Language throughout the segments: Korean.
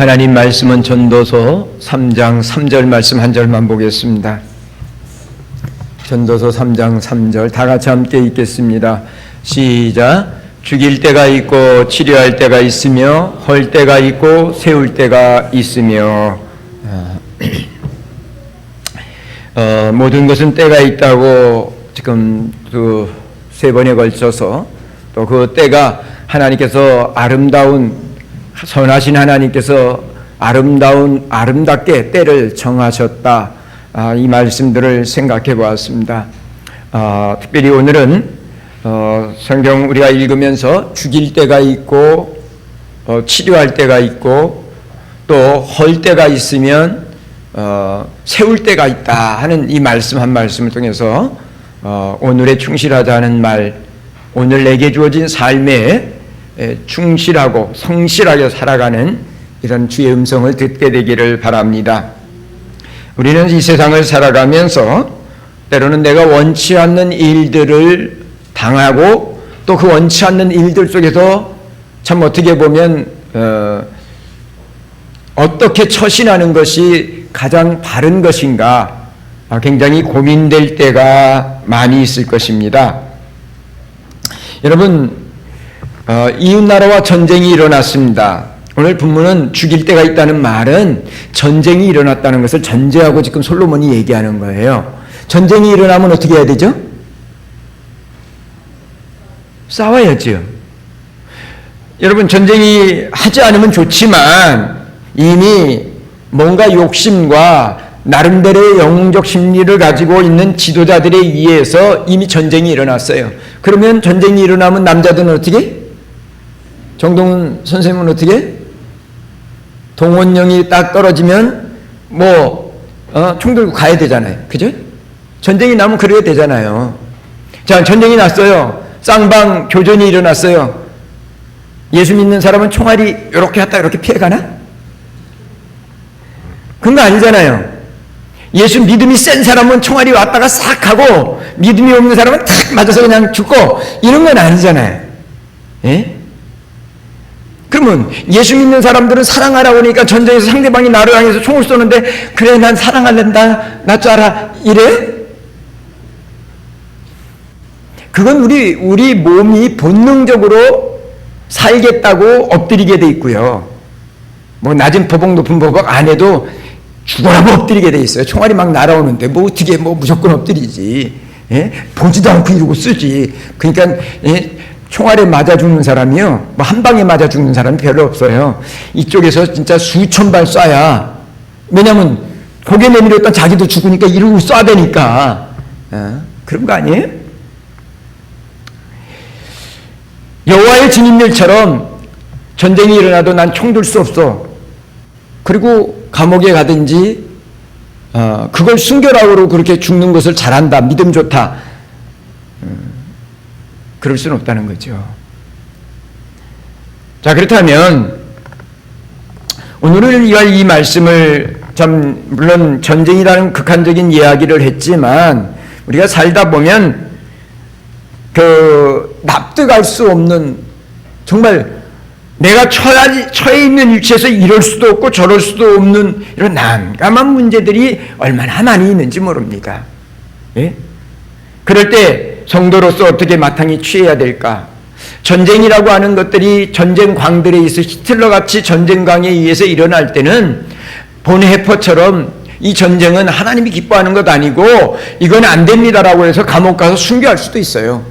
하나님 말씀은 전도서 3장 3절 말씀 한 절만 보겠습니다. 전도서 3장 3절 다 같이 함께 읽겠습니다. 시작. 죽일 때가 있고 치료할 때가 있으며 헐 때가 있고 세울 때가 있으며 모든 것은 때가 있다고 지금 세 번에 걸쳐서 또 그 때가 하나님께서 선하신 하나님께서 아름답게 때를 정하셨다. 이 말씀들을 생각해 보았습니다. 특별히 오늘은 성경 우리가 읽으면서 죽일 때가 있고 치료할 때가 있고 또 헐 때가 있으면 세울 때가 있다 하는 이 말씀 한 말씀을 통해서 오늘에 충실하자는 말, 오늘 내게 주어진 삶에 충실하고 성실하게 살아가는 이런 주의 음성을 듣게 되기를 바랍니다. 우리는 이 세상을 살아가면서 때로는 내가 원치 않는 일들을 당하고 또 그 원치 않는 일들 속에서 참 어떻게 보면 어떻게 처신하는 것이 가장 바른 것인가 굉장히 고민될 때가 많이 있을 것입니다. 여러분, 이웃나라와 전쟁이 일어났습니다. 오늘 본문은 죽일 때가 있다는 말은 전쟁이 일어났다는 것을 전제하고 지금 솔로몬이 얘기하는 거예요. 전쟁이 일어나면 어떻게 해야 되죠? 싸워야죠. 여러분, 전쟁이 하지 않으면 좋지만 이미 뭔가 욕심과 나름대로의 영웅적 심리를 가지고 있는 지도자들에 의해서 이미 전쟁이 일어났어요. 그러면 전쟁이 일어나면 남자들은 어떻게? 정동훈 선생님은 어떻게? 동원령이 딱 떨어지면 총 들고 가야 되잖아요. 그죠? 전쟁이 나면 그래야 되잖아요. 자, 전쟁이 났어요. 쌍방 교전이 일어났어요. 예수 믿는 사람은 총알이 이렇게 갔다 이렇게 피해가나? 그런 거 아니잖아요. 예수 믿음이 센 사람은 총알이 왔다가 싹 하고 믿음이 없는 사람은 탁 맞아서 그냥 죽고 이런 건 아니잖아요. 예? 그러면 예수 믿는 사람들은 사랑하라고 하니까 전쟁에서 상대방이 나를 향해서 총을 쏘는데 그래 난 사랑할랜다 나 줄 알아 이래? 그건 우리 몸이 본능적으로 살겠다고 엎드리게 돼 있고요. 낮은 버벅 높은 버벅 안 해도 죽어라 엎드리게 돼 있어요. 총알이 막 날아오는데 어떻게 무조건 엎드리지. 예? 보지도 않고 이러고 쓰지. 그러니까 총알에 맞아 죽는 사람이요. 한 방에 맞아 죽는 사람이 별로 없어요. 이쪽에서 진짜 수천 발 쏴야. 왜냐면 고개 내밀었다 자기도 죽으니까 이러고 쏴야 되니까. 그런 거 아니에요? 여호와의 진입률처럼 전쟁이 일어나도 난 총 들 수 없어. 그리고 감옥에 가든지 그걸 순결하고 그렇게 죽는 것을 잘한다. 믿음 좋다. 그럴 수는 없다는 거죠. 자, 그렇다면 오늘은 이 말씀을 물론 전쟁이라는 극한적인 이야기를 했지만 우리가 살다 보면 납득할 수 없는 정말 내가 처해 있는 위치에서 이럴 수도 없고 저럴 수도 없는 이런 난감한 문제들이 얼마나 많이 있는지 모릅니다. 예? 그럴 때 성도로서 어떻게 마땅히 취해야 될까? 전쟁이라고 하는 것들이 전쟁광들에 있어 히틀러같이 전쟁광에 의해서 일어날 때는 본헤퍼처럼 이 전쟁은 하나님이 기뻐하는 것 아니고 이건 안 됩니다라고 해서 감옥 가서 순교할 수도 있어요.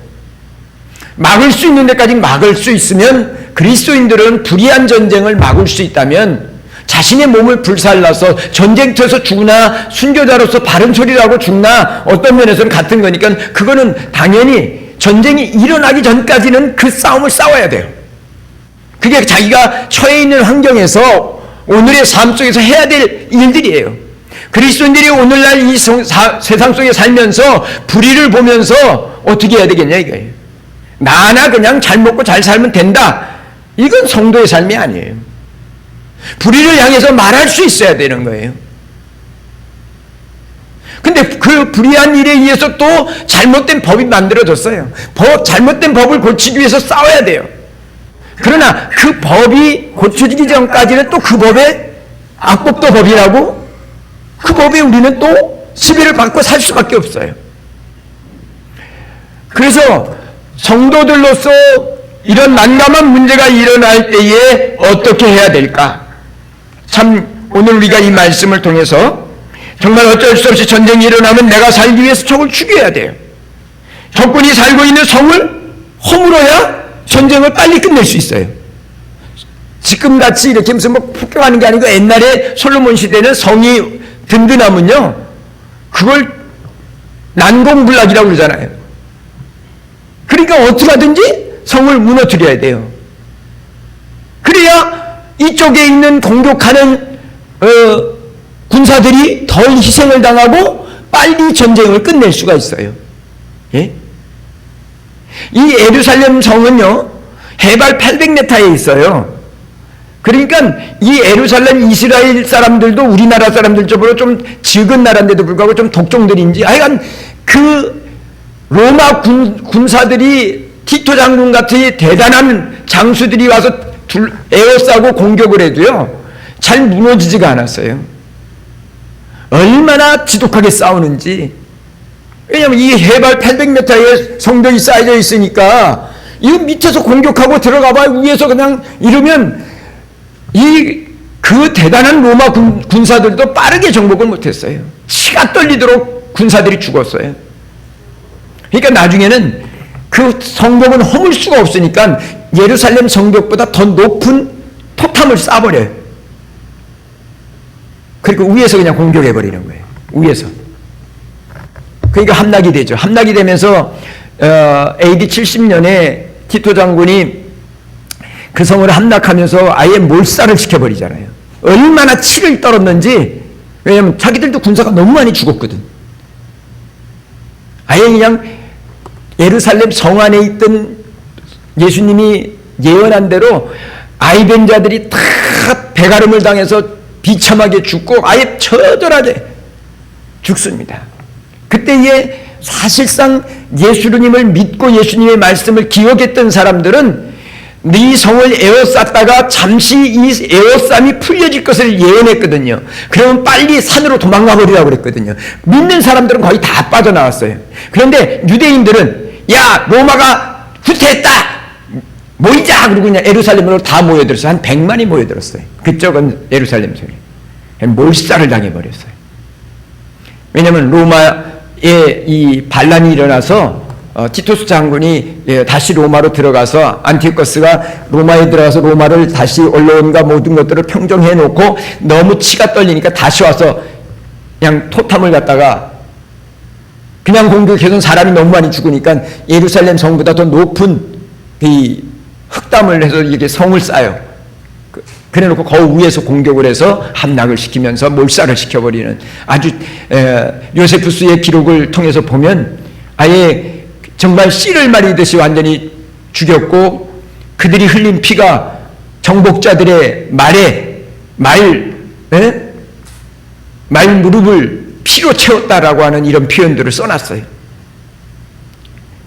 막을 수 있는 데까지 막을 수 있으면 그리스도인들은 불의한 전쟁을 막을 수 있다면 자신의 몸을 불살라서 전쟁터에서 죽으나 순교자로서 바른 소리를 하고 죽나 어떤 면에서는 같은 거니까 그거는 당연히 전쟁이 일어나기 전까지는 그 싸움을 싸워야 돼요. 그게 자기가 처해 있는 환경에서 오늘의 삶 속에서 해야 될 일들이에요. 그리스도인들이 오늘날 이 세상 속에 살면서 불의를 보면서 어떻게 해야 되겠냐 이거예요. 나나 그냥 잘 먹고 잘 살면 된다. 이건 성도의 삶이 아니에요. 불의를 향해서 말할 수 있어야 되는 거예요. 근데 그 불의한 일에 의해서 또 잘못된 법이 만들어졌어요. 잘못된 법을 고치기 위해서 싸워야 돼요. 그러나 그 법이 고쳐지기 전까지는 또 그 법에 악법도 법이라고 그 법에 우리는 또 시비를 받고 살 수밖에 없어요. 그래서 성도들로서 이런 난감한 문제가 일어날 때에 어떻게 해야 될까? 참 오늘 우리가 이 말씀을 통해서 정말 어쩔 수 없이 전쟁이 일어나면 내가 살기 위해서 적을 죽여야 돼요. 적군이 살고 있는 성을 허물어야 전쟁을 빨리 끝낼 수 있어요. 지금같이 이렇게 무슨 뭐 폭격하는 게 아니고 옛날에 솔로몬 시대는 성이 든든하면요 그걸 난공불락이라고 그러잖아요. 그러니까 어떻게 하든지 성을 무너뜨려야 돼요. 그래야 이쪽에 있는 공격하는 군사들이 덜 희생을 당하고 빨리 전쟁을 끝낼 수가 있어요. 예? 이 예루살렘 성은요 해발 800m에 있어요. 그러니까 이 예루살렘 이스라엘 사람들도 우리나라 사람들처럼 좀 적은 나라인데도 불구하고 좀 독종들인지 하여간 그 로마 군사들이 티토 장군 같은 대단한 장수들이 와서 에워싸고 공격을 해도요 잘 무너지지가 않았어요. 얼마나 지독하게 싸우는지. 왜냐하면 이 해발 800m의 성벽이 쌓여져 있으니까 이 밑에서 공격하고 들어가봐 위에서 그냥 이러면 그 대단한 로마 군사들도 빠르게 정복을 못했어요. 치가 떨리도록 군사들이 죽었어요. 그러니까 나중에는 그 성벽은 허물 수가 없으니까 예루살렘 성벽보다 더 높은 토탐을 쌓아버려요. 그리고 위에서 그냥 공격해버리는 거예요. 위에서. 그러니까 함락이 되죠. 함락이 되면서 AD 70년에 티토 장군이 그 성을 함락하면서 아예 몰살을 시켜버리잖아요. 얼마나 치를 떨었는지. 왜냐하면 자기들도 군사가 너무 많이 죽었거든. 아예 그냥 예루살렘 성 안에 있던 예수님이 예언한 대로 아이벤자들이 다 배가름을 당해서 비참하게 죽고 아예 처절하게 죽습니다. 그때에 사실상 예수님을 믿고 예수님의 말씀을 기억했던 사람들은 네 성을 에워쌌다가 잠시 이 에워쌈이 풀려질 것을 예언했거든요. 그러면 빨리 산으로 도망가 버리라고 그랬거든요. 믿는 사람들은 거의 다 빠져나왔어요. 그런데 유대인들은 야 로마가 후퇴했다 모이자 그러고 그냥 예루살렘으로 다 모여들었어요. 한 100만이 모여들었어요. 그쪽은 예루살렘 성에 몰살을 당해버렸어요. 왜냐하면 로마에 이 반란이 일어나서 티토스 장군이 다시 로마로 들어가서 안티오커스가 로마에 들어가서 로마를 다시 언론과 모든 것들을 평정해 놓고 너무 치가 떨리니까 다시 와서 그냥 토탐을 갖다가 그냥 공격해서 사람이 너무 많이 죽으니까 예루살렘 성보다 더 높은 이 흙담을 해서 이렇게 성을 쌓아요. 그래놓고 그 위에서 공격을 해서 함락을 시키면서 몰살을 시켜버리는 아주 요세푸스의 기록을 통해서 보면 아예 정말 씨를 마리듯이 완전히 죽였고 그들이 흘린 피가 정복자들의 말 무릎을 피로 채웠다라고 하는 이런 표현들을 써놨어요.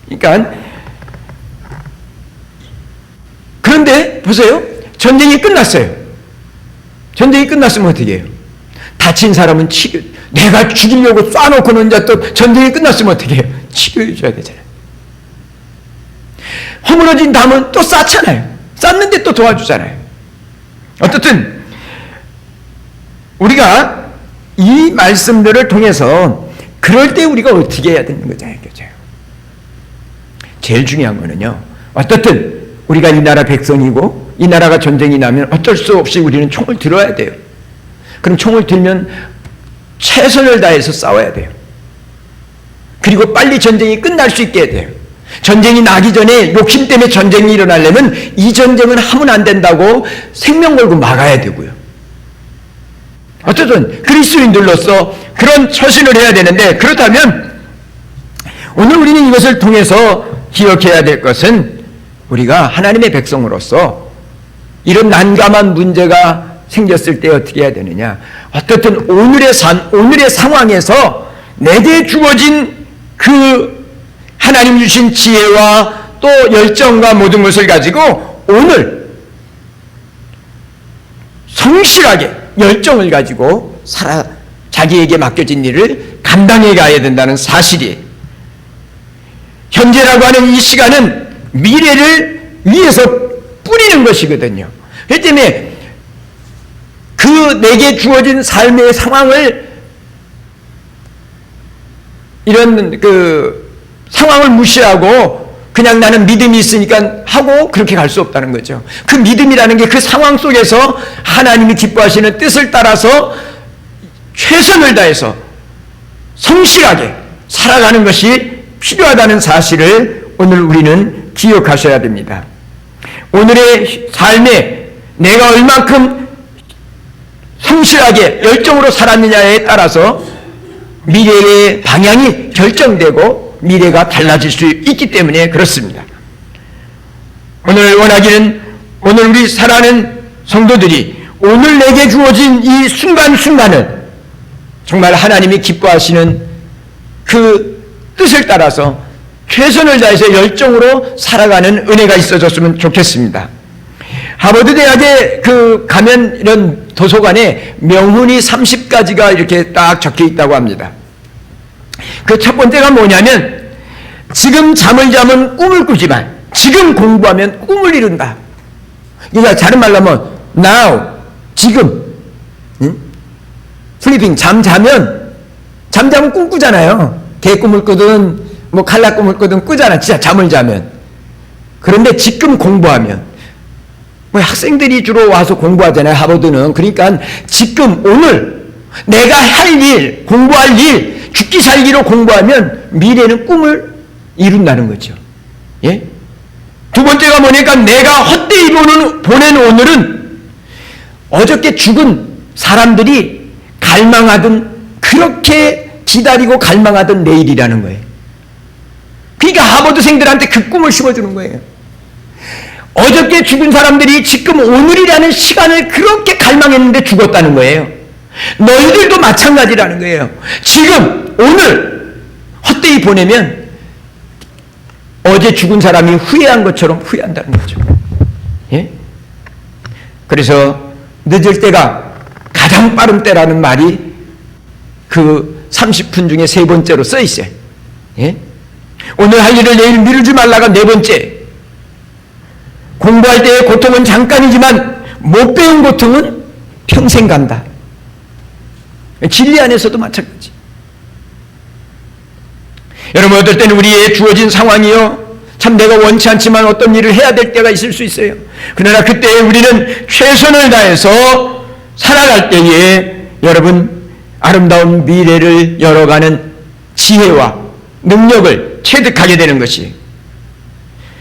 그러니까 그런데 보세요. 전쟁이 끝났어요. 전쟁이 끝났으면 어떻게 해요? 다친 사람은 내가 죽이려고 쏴놓고는 이제 또 전쟁이 끝났으면 어떻게 해요? 치료해 줘야 되잖아요. 허물어진 담은 또 쌓잖아요. 쌓는데 또 도와주잖아요. 어떻든 우리가 이 말씀들을 통해서 그럴 때 우리가 어떻게 해야 되는 거잖아요. 제일 중요한 거는요. 어떻든 우리가 이 나라 백성이고 이 나라가 전쟁이 나면 어쩔 수 없이 우리는 총을 들어야 돼요. 그럼 총을 들면 최선을 다해서 싸워야 돼요. 그리고 빨리 전쟁이 끝날 수 있게 해야 돼요. 전쟁이 나기 전에 욕심 때문에 전쟁이 일어나려면 이 전쟁은 하면 안 된다고 생명 걸고 막아야 되고요. 어쨌든 그리스도인들로서 그런 처신을 해야 되는데 그렇다면 오늘 우리는 이것을 통해서 기억해야 될 것은 우리가 하나님의 백성으로서 이런 난감한 문제가 생겼을 때 어떻게 해야 되느냐. 어떻든 오늘의 상황에서 내게 주어진 그 하나님 주신 지혜와 또 열정과 모든 것을 가지고 오늘 성실하게 열정을 가지고 자기에게 맡겨진 일을 감당해 가야 된다는 사실이, 현재라고 하는 이 시간은 미래를 위해서 뿌리는 것이거든요. 그렇기 때문에 그 내게 주어진 삶의 상황을, 이런 상황을 무시하고 그냥 나는 믿음이 있으니까 하고 그렇게 갈 수 없다는 거죠. 그 믿음이라는 게 그 상황 속에서 하나님이 기뻐하시는 뜻을 따라서 최선을 다해서 성실하게 살아가는 것이 필요하다는 사실을 오늘 우리는 기억하셔야 됩니다. 오늘의 삶에 내가 얼만큼 성실하게 열정으로 살았느냐에 따라서 미래의 방향이 결정되고 미래가 달라질 수 있기 때문에 그렇습니다. 오늘 원하기는, 오늘 우리 살아가는 성도들이 오늘 내게 주어진 이 순간순간을 정말 하나님이 기뻐하시는 그 뜻을 따라서 최선을 다해서 열정으로 살아가는 은혜가 있어졌으면 좋겠습니다. 하버드 대학에 가면 이런 도서관에 명훈이 30가지가 이렇게 딱 적혀 있다고 합니다. 그 첫 번째가 뭐냐면, 지금 잠을 자면 꿈을 꾸지만 지금 공부하면 꿈을 이룬다. 그러니까 다른 말로 하면 now, 지금, 슬리핑, 잠자면 꿈 꾸잖아요. 개꿈을 꾸든 뭐 칼라 꿈을 꾸든 꾸잖아, 진짜 잠을 자면. 그런데 지금 공부하면, 뭐 학생들이 주로 와서 공부하잖아요, 하버드는. 그러니까 지금 오늘 내가 할 일, 공부할 일, 죽기 살기로 공부하면 미래는 꿈을 이룬다는 거죠. 예? 두 번째가 뭐냐니까, 내가 헛되이 보낸 오늘은 어저께 죽은 사람들이 갈망하던, 그렇게 기다리고 갈망하던 내일이라는 거예요. 그러니까 하버드생들한테 그 꿈을 심어주는 거예요. 어저께 죽은 사람들이 지금 오늘이라는 시간을 그렇게 갈망했는데 죽었다는 거예요. 너희들도 마찬가지라는 거예요. 지금 오늘 헛되이 보내면 어제 죽은 사람이 후회한 것처럼 후회한다는 거죠. 예? 그래서 늦을 때가 가장 빠른 때라는 말이 그 30분 중에 세 번째로 써 있어요. 예? 오늘 할 일을 내일 미루지 말라가 네 번째. 공부할 때의 고통은 잠깐이지만 못 배운 고통은 평생 간다. 진리 안에서도 마찬가지. 여러분, 어떨 때는 우리의 주어진 상황이요, 참 내가 원치 않지만 어떤 일을 해야 될 때가 있을 수 있어요. 그러나 그때 우리는 최선을 다해서 살아갈 때에 여러분, 아름다운 미래를 열어가는 지혜와 능력을 체득하게 되는 것이,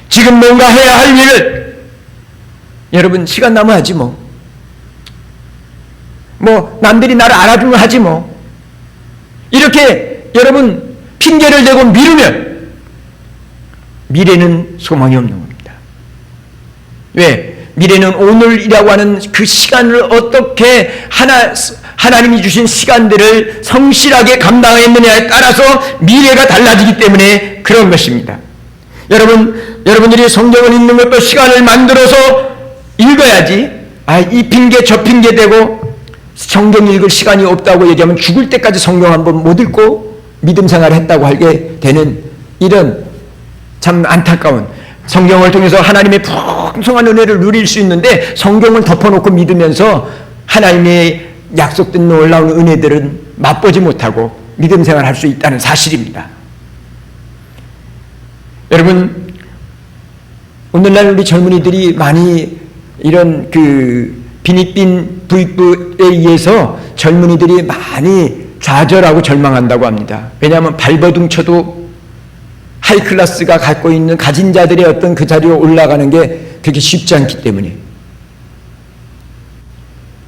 지금 뭔가 해야 할 일을, 여러분 시간 남아 하지 뭐 남들이 나를 알아주면 하지 뭐, 이렇게 여러분 핑계를 대고 미루면 미래는 소망이 없는 겁니다. 왜? 미래는 오늘이라고 하는 그 시간을 어떻게 하나님이 주신 시간들을 성실하게 감당했느냐에 따라서 미래가 달라지기 때문에 그런 것입니다. 여러분들이 성경을 읽는 것도 시간을 만들어서 읽어야지, 이 핑계 저 핑계 대고 성경 읽을 시간이 없다고 얘기하면 죽을 때까지 성경 한번 못 읽고 믿음 생활을 했다고 하게 되는, 이런 참 안타까운, 성경을 통해서 하나님의 풍성한 은혜를 누릴 수 있는데 성경을 덮어놓고 믿으면서 하나님의 약속된 놀라운 은혜들은 맛보지 못하고 믿음 생활을 할 수 있다는 사실입니다. 여러분, 오늘날 우리 젊은이들이 많이 이런 비닉빈 부익부에 의해서 젊은이들이 많이 좌절하고 절망한다고 합니다. 왜냐하면 발버둥 쳐도 하이클래스가 가진 자들의 어떤 그 자리에 올라가는 게 그렇게 쉽지 않기 때문에.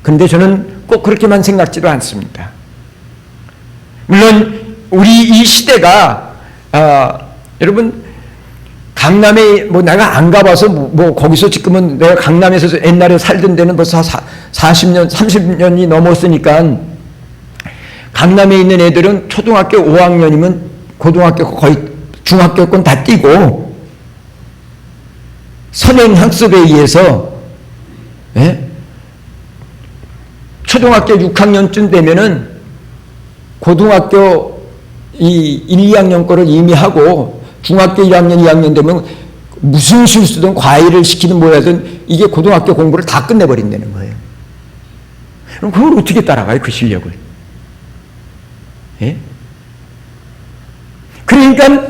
그런데 저는 꼭 그렇게만 생각지도 않습니다. 물론 우리 이 시대가 여러분, 강남에 내가 안 가봐서 거기서 지금은 내가 강남에서 옛날에 살던 데는 벌써 40년, 30년이 넘었으니까, 강남에 있는 애들은 초등학교 5학년이면 고등학교 거의 중학교권 다 뛰고 선행학습에 의해서 초등학교 6학년쯤 되면은 고등학교 1, 2학년 거를 이미 하고 중학교 1학년, 2학년 되면 무슨 실수든 과외를 시키든 뭐하든 이게 고등학교 공부를 다 끝내버린다는 거예요. 그럼 그걸 어떻게 따라가요? 그 실력을. 예? 그러니까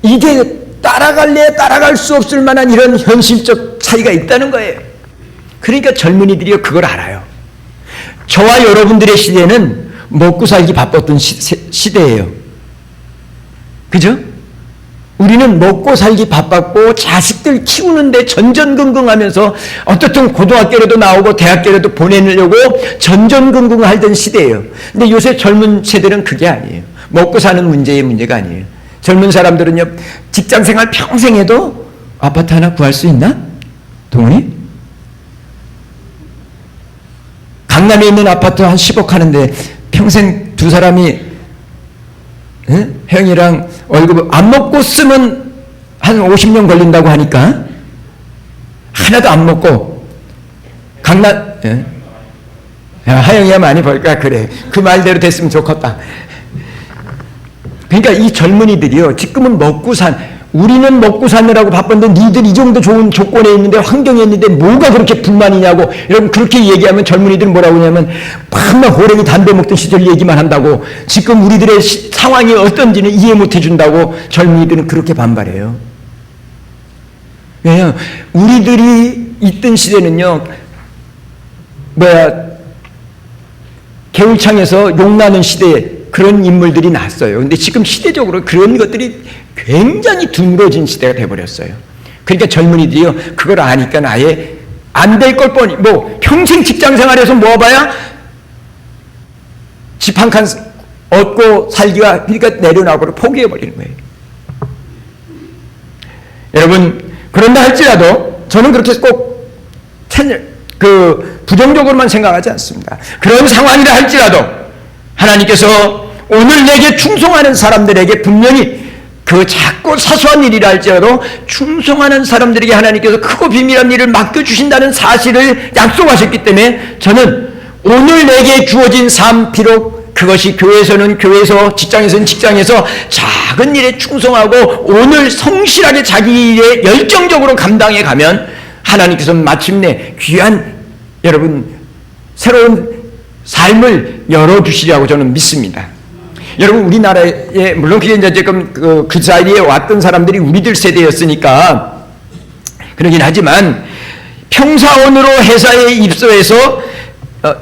이게 따라갈래 따라갈 수 없을 만한 이런 현실적 차이가 있다는 거예요. 그러니까 젊은이들이 그걸 알아요. 저와 여러분들의 시대는 먹고 살기 바빴던 시대예요. 그죠? 우리는 먹고 살기 바빴고 자식들 키우는데 전전긍긍하면서 어떻든 고등학교라도 나오고 대학교라도 보내려고 전전긍긍 하던 시대예요. 근데 요새 젊은 세대는 그게 아니에요. 먹고 사는 문제가 아니에요. 젊은 사람들은요, 직장생활 평생 해도 아파트 하나 구할 수 있나? 동훈이? 강남에 있는 아파트 한 10억 하는데 평생 두 사람이 형이랑 월급 안 먹고 쓰면 한 50년 걸린다고 하니까 하나도 안 먹고 강남 하영이야 많이 벌까? 그래, 그 말대로 됐으면 좋겠다. 그러니까 이 젊은이들이요, 지금은 우리는 먹고 사느라고 바쁜데 니들 이 정도 좋은 조건에 있는데 환경에 있는데 뭐가 그렇게 불만이냐고. 여러분 그렇게 얘기하면 젊은이들은 뭐라고 하냐면 밤낮 호랭이 담배 먹던 시절 얘기만 한다고, 지금 우리들의 상황이 어떤지는 이해 못 해준다고 젊은이들은 그렇게 반발해요. 왜냐, 우리들이 있던 시대는요, 개울창에서 용나는 시대에 그런 인물들이 났어요. 근데 지금 시대적으로 그런 것들이 굉장히 드물어진 시대가 돼버렸어요. 그러니까 젊은이들이요, 그걸 아니까 아예 안 될 걸 뻔히, 평생 직장 생활에서 모아봐야 집 한 칸 얻고 살기가, 그러니까 내려놔버려 포기해버리는 거예요. 여러분, 그런다 할지라도 저는 그렇게 꼭 부정적으로만 생각하지 않습니다. 그런 상황이라 할지라도 하나님께서 오늘 내게 충성하는 사람들에게 분명히 그 작고 사소한 일이라 할지라도 충성하는 사람들에게 하나님께서 크고 비밀한 일을 맡겨주신다는 사실을 약속하셨기 때문에 저는 오늘 내게 주어진 삶, 비록 그것이 교회에서는 교회에서, 직장에서는 직장에서 작은 일에 충성하고 오늘 성실하게 자기 일에 열정적으로 감당해 가면 하나님께서 마침내 귀한 여러분 새로운 삶을 열어주시리라고 저는 믿습니다. 여러분 우리나라에 물론 그게 이제 지금 그 자리에 왔던 사람들이 우리들 세대였으니까 그러긴 하지만 평사원으로 회사에 입소해서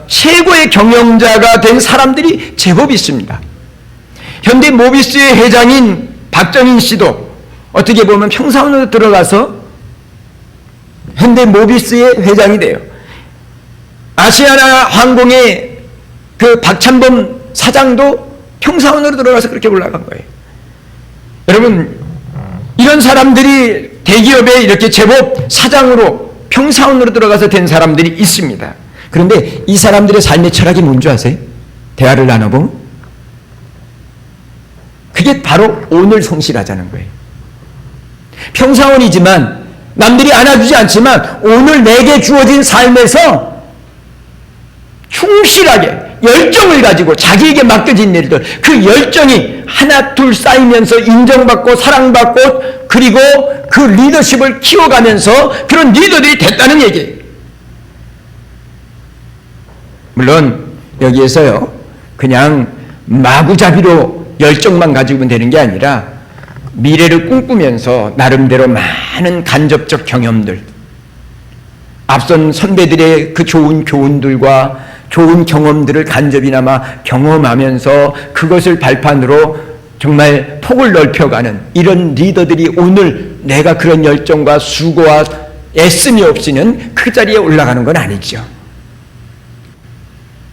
최고의 경영자가 된 사람들이 제법 있습니다. 현대모비스의 회장인 박정인 씨도 어떻게 보면 평사원으로 들어가서 현대모비스의 회장이 돼요. 아시아나 항공의 그 박찬범 사장도 평사원으로 들어가서 그렇게 올라간 거예요. 여러분 이런 사람들이 대기업에 이렇게 제법 사장으로 평사원으로 들어가서 된 사람들이 있습니다. 그런데 이 사람들의 삶의 철학이 뭔지 아세요? 대화를 나눠보면 그게 바로 오늘 성실하자는 거예요. 평사원이지만 남들이 안아주지 않지만 오늘 내게 주어진 삶에서 충실하게 열정을 가지고 자기에게 맡겨진 일들, 그 열정이 하나 둘 쌓이면서 인정받고 사랑받고 그리고 그 리더십을 키워가면서 그런 리더들이 됐다는 얘기예요. 물론 여기에서요 그냥 마구잡이로 열정만 가지고 되는 게 아니라 미래를 꿈꾸면서 나름대로 많은 간접적 경험들, 앞선 선배들의 그 좋은 교훈들과 좋은 경험들을 간접이나마 경험하면서 그것을 발판으로 정말 폭을 넓혀가는 이런 리더들이 오늘 내가 그런 열정과 수고와 애씀이 없이는 그 자리에 올라가는 건 아니죠.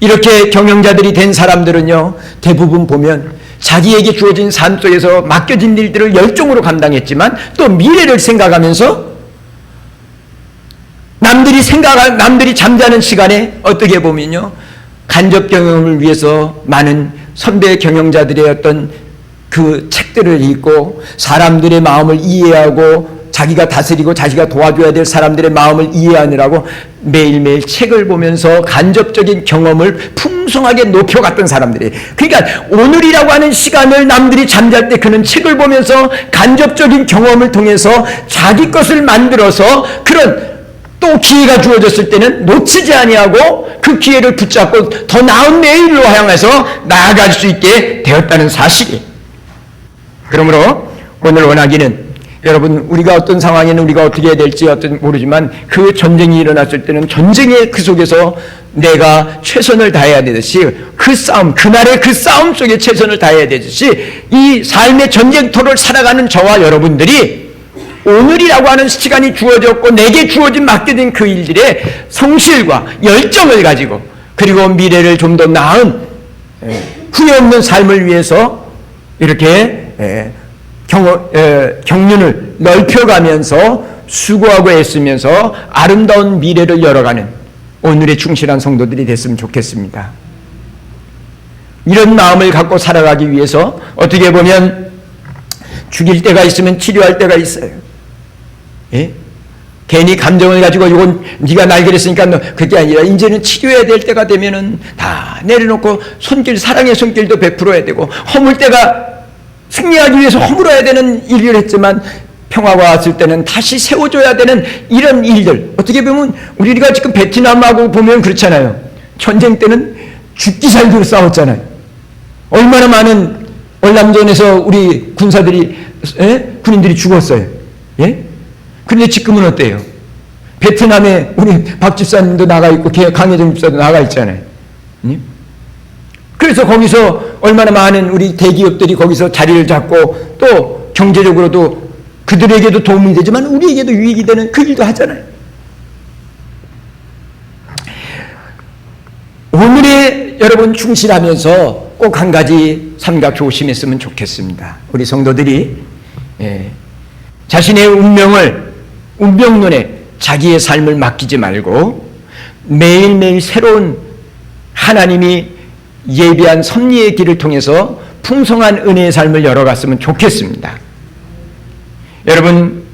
이렇게 경영자들이 된 사람들은요 대부분 보면 자기에게 주어진 삶 속에서 맡겨진 일들을 열정으로 감당했지만 또 미래를 생각하면서 남들이 잠자는 시간에 어떻게 보면요 간접 경영을 위해서 많은 선배 경영자들의 어떤 그 책들을 읽고 사람들의 마음을 이해하고 자기가 다스리고 자기가 도와줘야 될 사람들의 마음을 이해하느라고 매일매일 책을 보면서 간접적인 경험을 풍성하게 높여갔던 사람들이, 그러니까 오늘이라고 하는 시간을 남들이 잠잘 때 그는 책을 보면서 간접적인 경험을 통해서 자기 것을 만들어서 그런 또 기회가 주어졌을 때는 놓치지 아니하고 그 기회를 붙잡고 더 나은 내일로 향해서 나아갈 수 있게 되었다는 사실이. 그러므로 오늘 원하기는 여러분, 우리가 어떤 상황에는 우리가 어떻게 해야 될지 모르지만 그 전쟁이 일어났을 때는 전쟁의 그 속에서 내가 최선을 다해야 되듯이 그 싸움, 그날의 그 싸움 속에 최선을 다해야 되듯이 이 삶의 전쟁터를 살아가는 저와 여러분들이 오늘이라고 하는 시간이 주어졌고 내게 주어진 맡겨진 그 일들에 성실과 열정을 가지고 그리고 미래를 좀 더 나은 후회 없는 삶을 위해서 이렇게 경륜을 넓혀가면서 수고하고 애쓰면서 아름다운 미래를 열어가는 오늘의 충실한 성도들이 됐으면 좋겠습니다. 이런 마음을 갖고 살아가기 위해서 어떻게 보면 죽일 때가 있으면 치료할 때가 있어요. 예? 괜히 감정을 가지고 이건 네가 날 그랬으니까 너, 그게 아니라 이제는 치료해야 될 때가 되면은 다 내려놓고 사랑의 손길도 베풀어야 되고 허물 때가 승리하기 위해서 허물어야 되는 일을 했지만 평화가 왔을 때는 다시 세워줘야 되는 이런 일들, 어떻게 보면 우리가 지금 베트남하고 보면 그렇잖아요. 전쟁 때는 죽기 살기로 싸웠잖아요. 얼마나 많은 월남전에서 우리 군인들이 죽었어요. 예? 그런데 지금은 어때요? 베트남에 우리 박 집사님도 나가 있고 강혜정 집사도 나가 있잖아요. 예? 그래서 거기서 얼마나 많은 우리 대기업들이 거기서 자리를 잡고 또 경제적으로도 그들에게도 도움이 되지만 우리에게도 유익이 되는 그 일도 하잖아요. 오늘에 여러분 충실하면서 꼭 한 가지 삼가 조심했으면 좋겠습니다. 우리 성도들이 자신의 운명론에 자기의 삶을 맡기지 말고 매일매일 새로운 하나님이 예비한 섭리의 길을 통해서 풍성한 은혜의 삶을 열어갔으면 좋겠습니다. 여러분,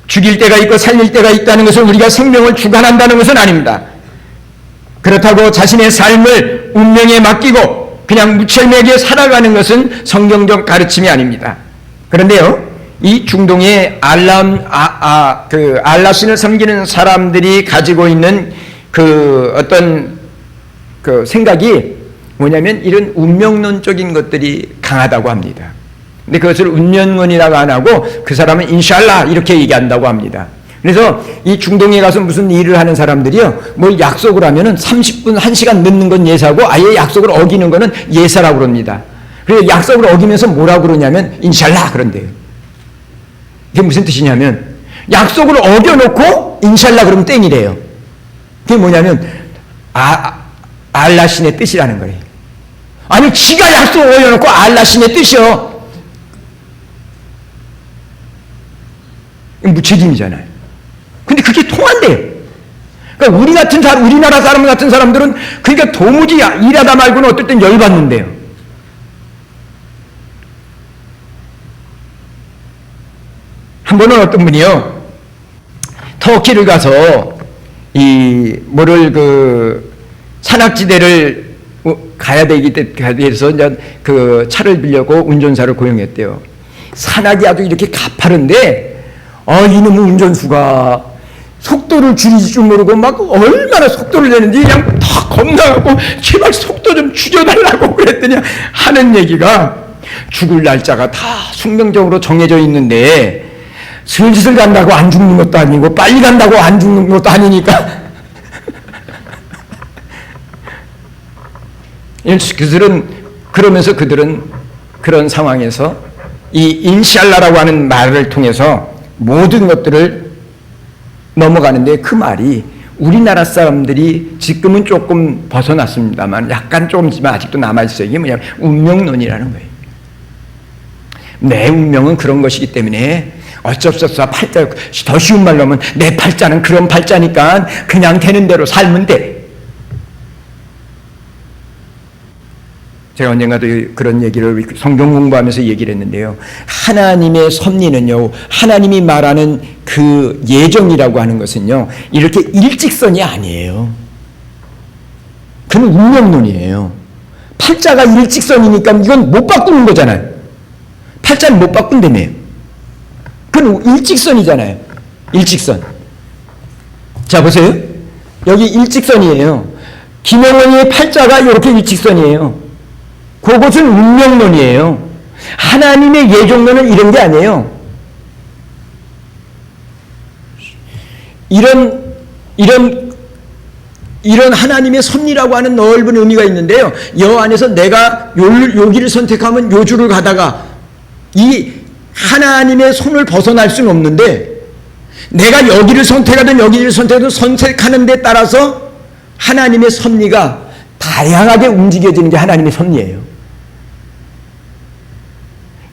죽일 때가 있고 살릴 때가 있다는 것은 우리가 생명을 주관한다는 것은 아닙니다. 그렇다고 자신의 삶을 운명에 맡기고 그냥 무철매하게 살아가는 것은 성경적 가르침이 아닙니다. 그런데요, 이 중동의 알라신을 섬기는 사람들이 가지고 있는 그 어떤 그 생각이 뭐냐면 이런 운명론적인 것들이 강하다고 합니다. 근데 그것을 운명론이라고 안 하고 그 사람은 인샬라 이렇게 얘기한다고 합니다. 그래서 이 중동에 가서 무슨 일을 하는 사람들이요, 뭘 약속을 하면은 30분, 1시간 늦는 건 예사고 아예 약속을 어기는 거는 예사라고 그럽니다. 그래서 약속을 어기면서 뭐라고 그러냐면 인샬라 그런대요. 이게 무슨 뜻이냐면 약속을 어겨놓고 인샬라 그러면 땡이래요. 그게 뭐냐면 알라신의 뜻이라는 거예요. 아니 지가 약속을 어겨놓고 알라신의 뜻이요. 무책임이잖아요. 근데 그게 통한대요. 그러니까 우리나라 사람 같은 사람들은 그러니까 도무지 일하다 말고는 어떨 땐 열받는데요. 한 번은 어떤 분이요, 터키를 가서 산악지대를 가야 돼서 이제 그 차를 빌려고 운전사를 고용했대요. 산악이 아주 이렇게 가파른데, 이놈의 운전수가 속도를 줄이지 줄 모르고 막 얼마나 속도를 내는지 그냥 다 겁나갖고 제발 속도 좀 줄여달라고 그랬더니 하는 얘기가 죽을 날짜가 다 숙명적으로 정해져 있는데 슬슬 간다고 안 죽는 것도 아니고 빨리 간다고 안 죽는 것도 아니니까 그들은 그런 상황에서 이 인샬라라고 하는 말을 통해서 모든 것들을 넘어가는데, 그 말이 우리나라 사람들이 지금은 조금 벗어났습니다만 약간 조금지만 아직도 남아있어요. 이게 뭐냐면 운명론이라는 거예요. 내 운명은 그런 것이기 때문에 어쩔 수 없어. 팔자, 더 쉬운 말로 하면 내 팔자는 그런 팔자니까 그냥 되는 대로 살면 돼. 제가 언젠가도 그런 얘기를 성경 공부하면서 얘기를 했는데요. 하나님의 섭리는요, 하나님이 말하는 그 예정이라고 하는 것은요, 이렇게 일직선이 아니에요. 그건 운명론이에요. 팔자가 일직선이니까 이건 못 바꾸는 거잖아요. 팔자는 못 바꾼다며요. 그건 일직선이잖아요. 일직선. 자, 보세요. 여기 일직선이에요. 김영원이의 팔자가 이렇게 일직선이에요. 그것은 운명론이에요. 하나님의 예정론은 이런 게 아니에요. 이런 하나님의 섭리라고 하는 넓은 의미가 있는데요. 여 안에서 내가 여기를 선택하면 요 줄을 가다가 이 하나님의 손을 벗어날 수는 없는데, 내가 여기를 선택하든 여기를 선택하든 선택하는 데 따라서 하나님의 섭리가 다양하게 움직여지는 게 하나님의 섭리예요.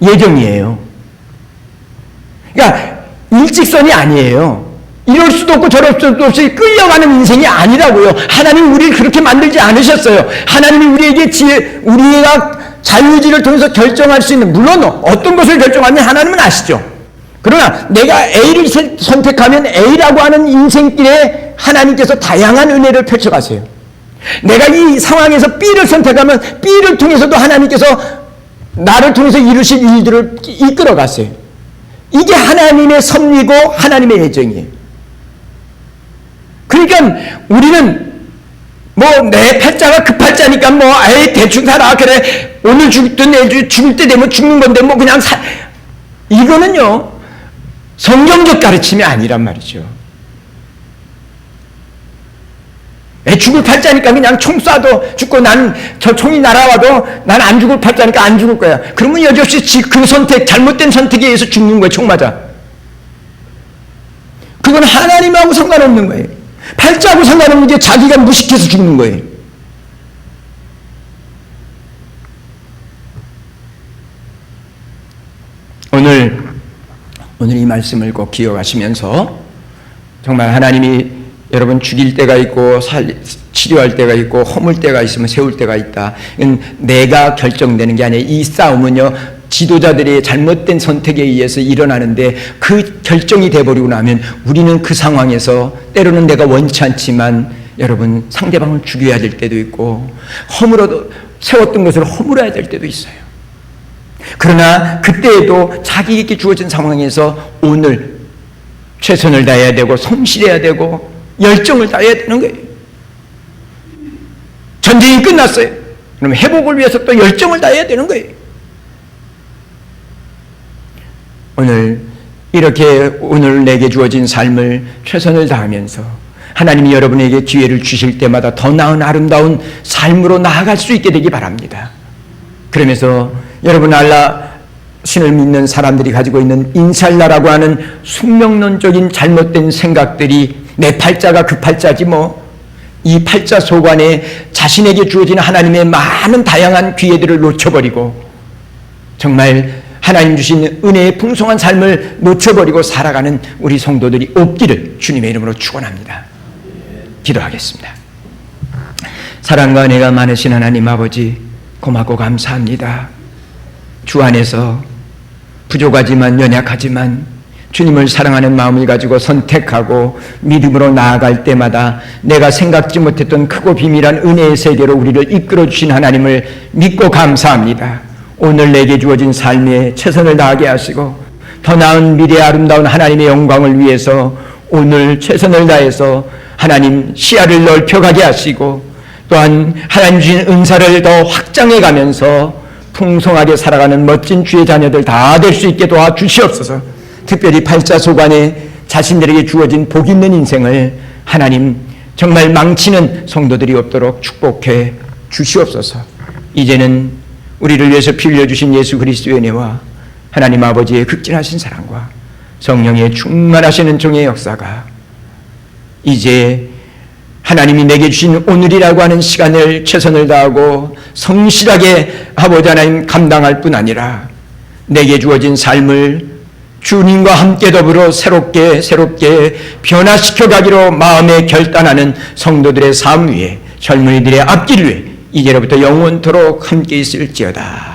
예정이에요. 그러니까 일직선이 아니에요. 이럴 수도 없고 저럴 수도 없이 끌려가는 인생이 아니라고요. 하나님이 우리를 그렇게 만들지 않으셨어요. 하나님이 우리에게 우리가 자유의지를 통해서 결정할 수 있는, 물론 어떤 것을 결정하면 하나님은 아시죠. 그러나 내가 A를 선택하면 A라고 하는 인생길에 하나님께서 다양한 은혜를 펼쳐가세요. 내가 이 상황에서 B를 선택하면 B를 통해서도 하나님께서 나를 통해서 이루실 일들을 이끌어 가세요. 이게 하나님의 섭리고 하나님의 예정이에요. 그러니까 우리는 내 팔자가 그 팔자니까 아예 대충 살아. 그래, 오늘 죽든 내일 죽을 때 되면 죽는 건데 그냥 이거는요, 성경적 가르침이 아니란 말이죠. 죽을 팔자니까 그냥 총 쏴도 죽고 저 총이 날아와도 난 안 죽을 팔자니까 안 죽을 거야. 그러면 여지없이 그 잘못된 선택에 의해서 죽는 거예요. 총 맞아. 그건 하나님하고 상관없는 거예요. 팔자하고 상관없는 게 자기가 무식해서 죽는 거예요. 오늘 이 말씀을 꼭 기억하시면서, 정말 하나님이 여러분 죽일 때가 있고 치료할 때가 있고 허물 때가 있으면 세울 때가 있다. 이건 내가 결정되는 게 아니에요. 이 싸움은요, 지도자들의 잘못된 선택에 의해서 일어나는데, 그 결정이 돼버리고 나면 우리는 그 상황에서 때로는 내가 원치 않지만 여러분 상대방을 죽여야 될 때도 있고, 세웠던 것을 허물어야 될 때도 있어요. 그러나 그때에도 자기에게 주어진 상황에서 오늘 최선을 다해야 되고 성실해야 되고 열정을 다해야 되는 거예요. 전쟁이 끝났어요. 그럼 회복을 위해서 또 열정을 다해야 되는 거예요. 오늘 내게 주어진 삶을 최선을 다하면서 하나님이 여러분에게 기회를 주실 때마다 더 나은 아름다운 삶으로 나아갈 수 있게 되기 바랍니다. 그러면서 여러분, 알라 신을 믿는 사람들이 가지고 있는 인샬라라고 하는 숙명론적인 잘못된 생각들이 내 팔자가 그 팔자지 이 팔자 속 안에 자신에게 주어진 하나님의 많은 다양한 기회들을 놓쳐버리고 정말 하나님 주신 은혜의 풍성한 삶을 놓쳐버리고 살아가는 우리 성도들이 없기를 주님의 이름으로 축원합니다. 기도하겠습니다. 사랑과 은혜가 많으신 하나님 아버지, 고맙고 감사합니다. 주 안에서 부족하지만 연약하지만 주님을 사랑하는 마음을 가지고 선택하고 믿음으로 나아갈 때마다 내가 생각지 못했던 크고 비밀한 은혜의 세계로 우리를 이끌어 주신 하나님을 믿고 감사합니다. 오늘 내게 주어진 삶에 최선을 다하게 하시고 더 나은 미래의 아름다운 하나님의 영광을 위해서 오늘 최선을 다해서 하나님 시야를 넓혀가게 하시고 또한 하나님 주신 은사를 더 확장해 가면서 풍성하게 살아가는 멋진 주의 자녀들 다 될 수 있게 도와주시옵소서. 특별히 팔자 소관에 자신들에게 주어진 복 있는 인생을 하나님 정말 망치는 성도들이 없도록 축복해 주시옵소서. 이제는 우리를 위해서 피 흘려주신 예수 그리스도의 은혜와 하나님 아버지의 극진하신 사랑과 성령의 충만하시는 종의 역사가 이제 하나님이 내게 주신 오늘이라고 하는 시간을 최선을 다하고 성실하게 아버지 하나님 감당할 뿐 아니라 내게 주어진 삶을 주님과 함께 더불어 새롭게 변화시켜 가기로 마음에 결단하는 성도들의 삶 위에 젊은이들의 앞길 위에 이제로부터 영원토록 함께 있을지어다.